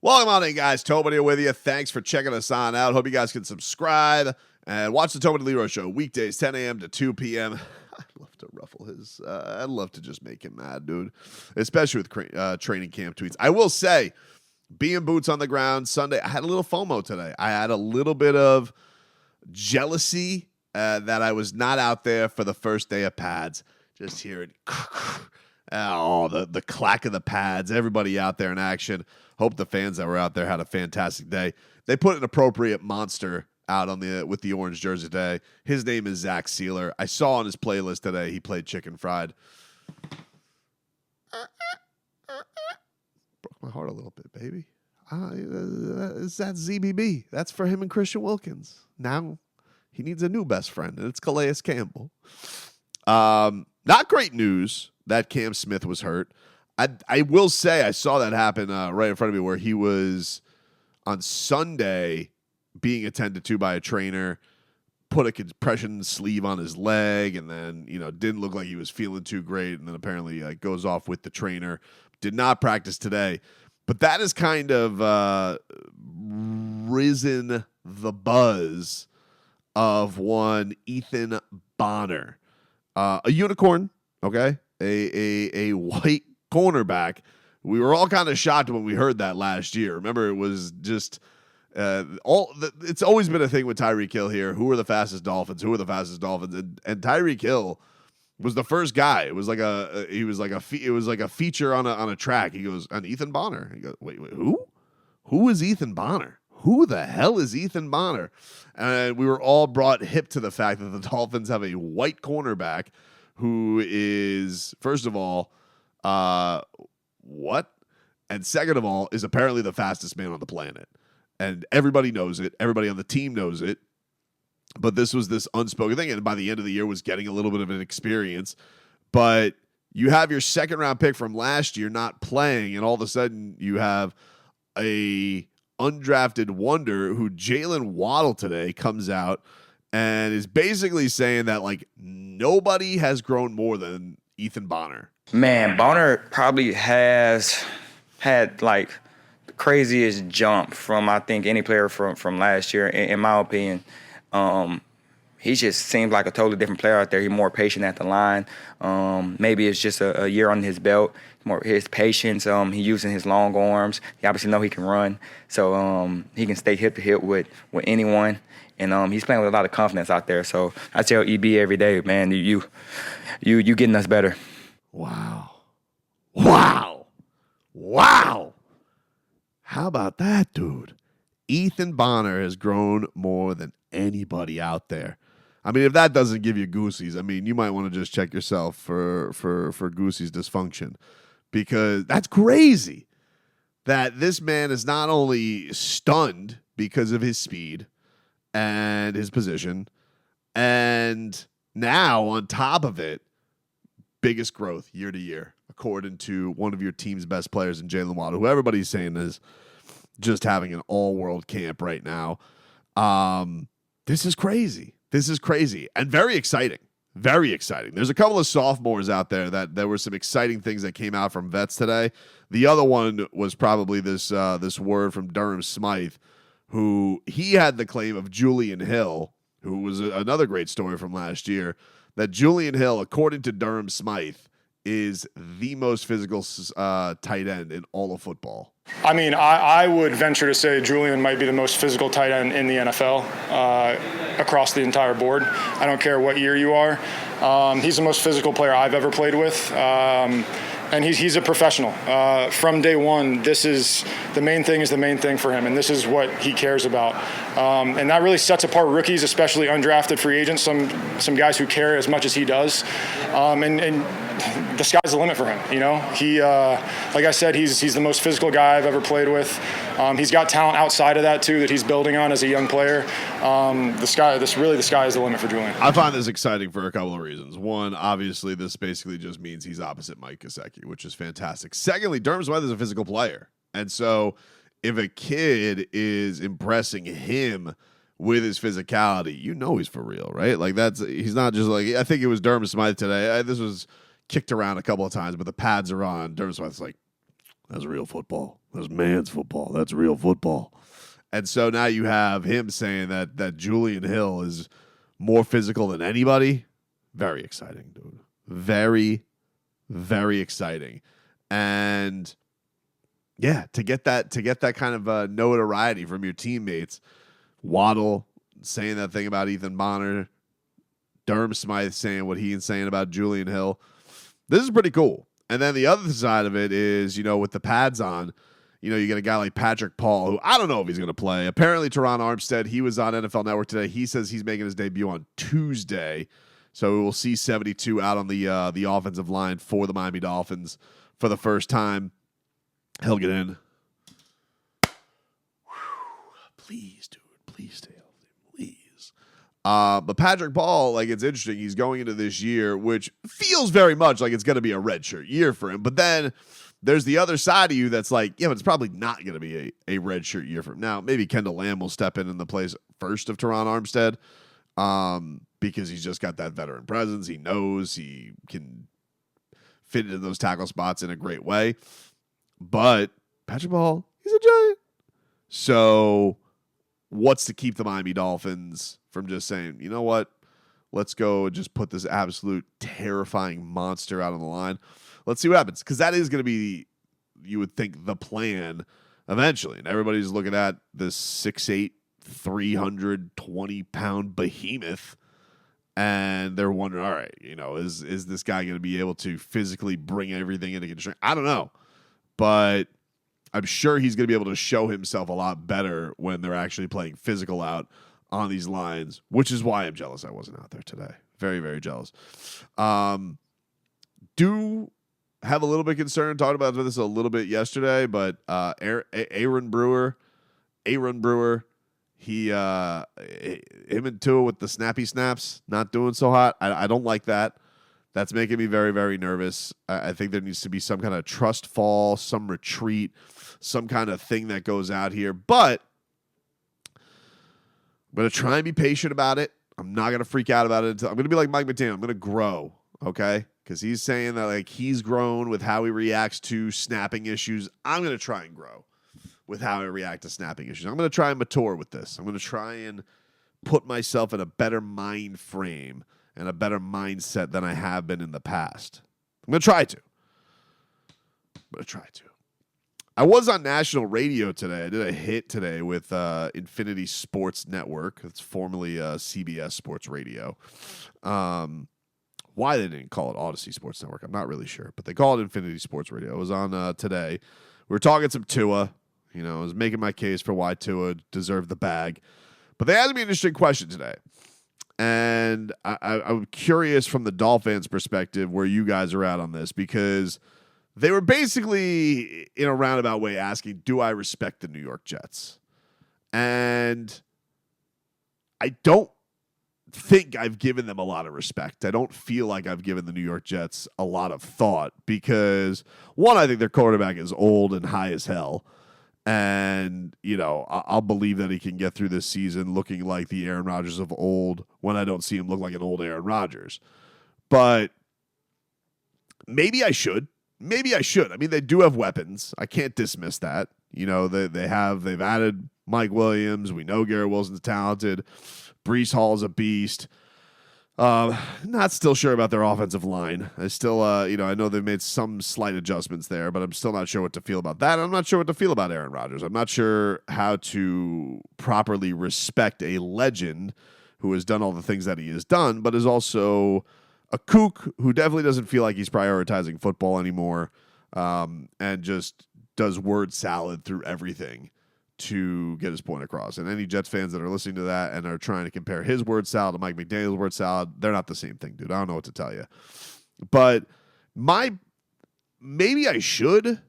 Welcome on in, guys. Tobin here with you. Thanks for checking us on out. Hope you guys can subscribe and watch the Tobin and Leroy Show weekdays, 10 a.m. to 2 p.m. I'd love to ruffle his. I'd love to just make him mad, dude, especially with training camp tweets. I will say, being boots on the ground Sunday, I had a little FOMO today. I had a little bit of jealousy that I was not out there for the first day of pads. Just hearing the clack of the pads, everybody out there in action. Hope the fans that were out there had a fantastic day. They put an appropriate monster out on with the orange jersey today. His name is Zach Sealer. I saw on his playlist today he played Chicken Fried. Broke my heart a little bit, baby. That's ZBB. That's for him and Christian Wilkins. Now he needs a new best friend, and it's Calais Campbell. Not great news that Cam Smythe was hurt. I will say I saw that happen right in front of me where he was on Sunday being attended to by a trainer, put a compression sleeve on his leg, and then, didn't look like he was feeling too great, and then apparently goes off with the trainer. Did not practice today. But that has kind of risen the buzz of one Ethan Bonner. A unicorn, okay? A white cornerback. We were all kind of shocked when we heard that last year. Remember, it was just it's always been a thing with Tyreek Hill here. Who are the fastest Dolphins? Who are the fastest Dolphins? And Tyreek Hill was the first guy. It was like a feature on a track. He goes, and Ethan Bonner. He goes, wait, who? Who is Ethan Bonner? Who the hell is Ethan Bonner? And we were all brought hip to the fact that the Dolphins have a white cornerback who is, first of all, what? And second of all, is apparently the fastest man on the planet. And everybody knows it. Everybody on the team knows it. But this was this unspoken thing. And by the end of the year was getting a little bit of an experience. But you have your second round pick from last year not playing. And all of a sudden you have a undrafted wonder who Jaylen Waddle today comes out and is basically saying that nobody has grown more than Ethan Bonner. Man, Bonner probably has had the craziest jump from I think any player from last year, in my opinion. He just seems like a totally different player out there. He's more patient at the line. Maybe it's just a year on his belt. More his patience. He's using his long arms. He obviously know he can run, so he can stay hip to hip with anyone. And he's playing with a lot of confidence out there. So I tell EB every day, man, you getting us better. Wow. How about that, dude? Ethan Bonner has grown more than anybody out there. I mean, if that doesn't give you goosies, you might want to just check yourself for goosies dysfunction, because that's crazy that this man is not only stunned because of his speed and his position, and now on top of it, biggest growth year to year, according to one of your team's best players in Jaylen Waddle, who everybody's saying is just having an all-world camp right now. This is crazy. And very exciting. Very exciting. There's a couple of sophomores out there that there were some exciting things that came out from vets today. The other one was probably this word from Durham Smythe, who he had the claim of Julian Hill, who was another great story from last year, that Julian Hill, according to Durham Smythe, is the most physical tight end in all of football. I would venture to say Julian might be the most physical tight end in the NFL across the entire board. I don't care what year you are. He's the most physical player I've ever played with. And he's a professional. From day one, the main thing for him, and this is what he cares about. And that really sets apart rookies, especially undrafted free agents, some guys who care as much as he does. And the sky's the limit for him, He, like I said, he's the most physical guy I've ever played with. He's got talent outside of that, too, that he's building on as a young player. The sky is the limit for Julian. I find this exciting for a couple of reasons. One, obviously, this basically just means he's opposite Mike Gesicki, which is fantastic. Secondly, Durham Smythe is a physical player. And so if a kid is impressing him with his physicality, he's for real, right? He's not just I think it was Durham Smythe today. This was kicked around a couple of times, but the pads are on. Durham Smythe's like, That's real football. That's man's football. That's real football. And so now you have him saying that Julian Hill is more physical than anybody. Very exciting, dude. Very, very exciting. And yeah, to get that kind of notoriety from your teammates, Waddle saying that thing about Ethan Bonner, Durham Smythe saying what he's saying about Julian Hill. This is pretty cool. And then the other side of it is, with the pads on, you get a guy like Patrick Paul, who I don't know if he's going to play. Apparently, Terron Armstead, he was on NFL Network today. He says he's making his debut on Tuesday. So we'll see 72 out on the offensive line for the Miami Dolphins for the first time. He'll get in. Please, dude. Please stay healthy. Please. But Patrick Paul, it's interesting. He's going into this year, which feels very much like it's going to be a redshirt year for him. But then there's the other side of you that's but it's probably not going to be a redshirt year for him. Now, maybe Kendall Lamb will step in the place first of Terron Armstead because he's just got that veteran presence. He knows he can fit into those tackle spots in a great way. But Patrick Paul, he's a giant. So what's to keep the Miami Dolphins from just saying, you know what? Let's go and just put this absolute terrifying monster out on the line. Let's see what happens. Because that is going to be, you would think, the plan eventually. And everybody's looking at this 6'8", 320-pound behemoth. And they're wondering, all right, is this guy going to be able to physically bring everything into control? I don't know. But I'm sure he's going to be able to show himself a lot better when they're actually playing physical out on these lines, which is why I'm jealous I wasn't out there today. Very, very jealous. Do have a little bit concerned. Talked about this a little bit yesterday, but Aaron Brewer, him and Tua with the snappy snaps, not doing so hot. I don't like that. That's making me very, very nervous. I think there needs to be some kind of trust fall, some retreat, some kind of thing that goes out here. But I'm going to try and be patient about it. I'm not going to freak out about it. I'm going to be like Mike McDaniel. I'm going to grow, okay? Because he's saying that he's grown with how he reacts to snapping issues. I'm going to try and grow with how I react to snapping issues. I'm going to try and mature with this. I'm going to try and put myself in a better mind frame and a better mindset than I have been in the past. I'm going to try to. I was on national radio today. I did a hit today with Infinity Sports Network. It's formerly CBS Sports Radio. Why they didn't call it Odyssey Sports Network, I'm not really sure. But they call it Infinity Sports Radio. I was on today. We were talking some Tua. I was making my case for why Tua deserved the bag. But they asked me an interesting question today. And I'm curious from the Dolphins' perspective where you guys are at on this, because they were basically in a roundabout way asking, do I respect the New York Jets? And I don't think I've given them a lot of respect. I don't feel like I've given the New York Jets a lot of thought because, one, I think their quarterback is old and high as hell. And, I'll believe that he can get through this season looking like the Aaron Rodgers of old when I don't see him look like an old Aaron Rodgers. But maybe I should. I mean, they do have weapons. I can't dismiss that. They've added Mike Williams. We know Garrett Wilson's talented. Breece Hall's a beast. Not still sure about their offensive line. I still, I know they've made some slight adjustments there, but I'm still not sure what to feel about that. I'm not sure what to feel about Aaron Rodgers. I'm not sure how to properly respect a legend who has done all the things that he has done, but is also a kook who definitely doesn't feel like he's prioritizing football anymore, and just does word salad through everything to get his point across. And any Jets fans that are listening to that and are trying to compare his word salad to Mike McDaniel's word salad, they're not the same thing, dude. I don't know what to tell you. But maybe I should.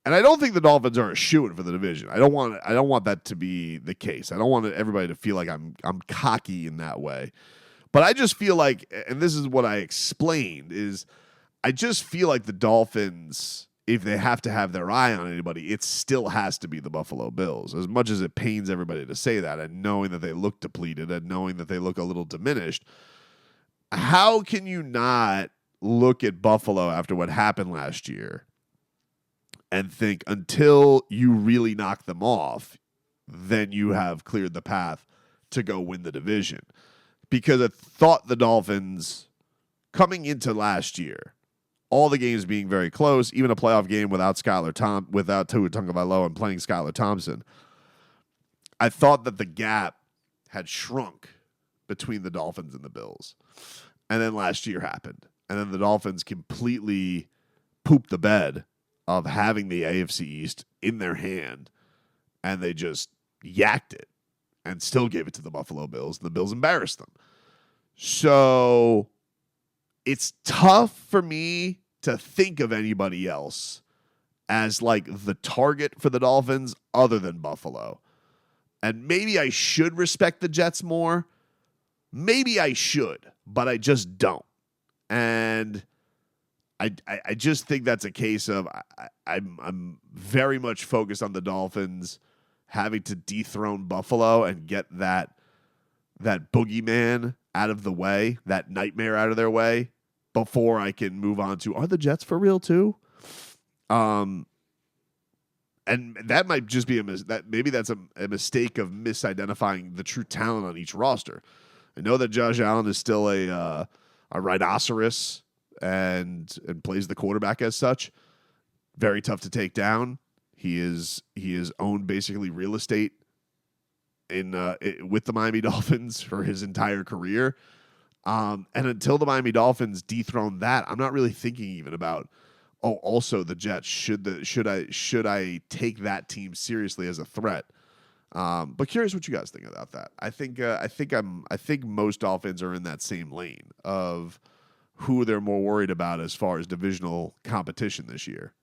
And I don't think the Dolphins are a shoo-in for the division. I don't want that to be the case. I don't want everybody to feel like I'm cocky in that way. But I just feel like, and this is what I explained, is I just feel like the Dolphins, if they have to have their eye on anybody, it still has to be the Buffalo Bills. As much as it pains everybody to say that, and knowing that they look depleted and knowing that they look a little diminished, how can you not look at Buffalo after what happened last year and think until you really knock them off, then you have cleared the path to go win the division. Because I thought the Dolphins, coming into last year, all the games being very close, even a playoff game without Tua Tagovailoa and playing Skylar Thompson, I thought that the gap had shrunk between the Dolphins and the Bills. And then last year happened. And then the Dolphins completely pooped the bed of having the AFC East in their hand, and they just yacked it and still gave it to the Buffalo Bills, and the Bills embarrassed them. So it's tough for me to think of anybody else as like the target for the Dolphins other than Buffalo. And maybe I should respect the Jets more. Maybe I should, but I just don't. And I just think that's a case of I'm very much focused on the Dolphins having to dethrone Buffalo and get that boogeyman out of the way, that nightmare out of their way, before I can move on to, are the Jets for real too? And that might just be maybe that's a mistake of misidentifying the true talent on each roster. I know that Josh Allen is still a rhinoceros and plays the quarterback as such. Very tough to take down. He is owned basically real estate with the Miami Dolphins for his entire career. And until the Miami Dolphins dethrone that, I'm not really thinking even about, also the Jets. Should I take that team seriously as a threat? But curious what you guys think about that. I think most Dolphins are in that same lane of who they're more worried about as far as divisional competition this year.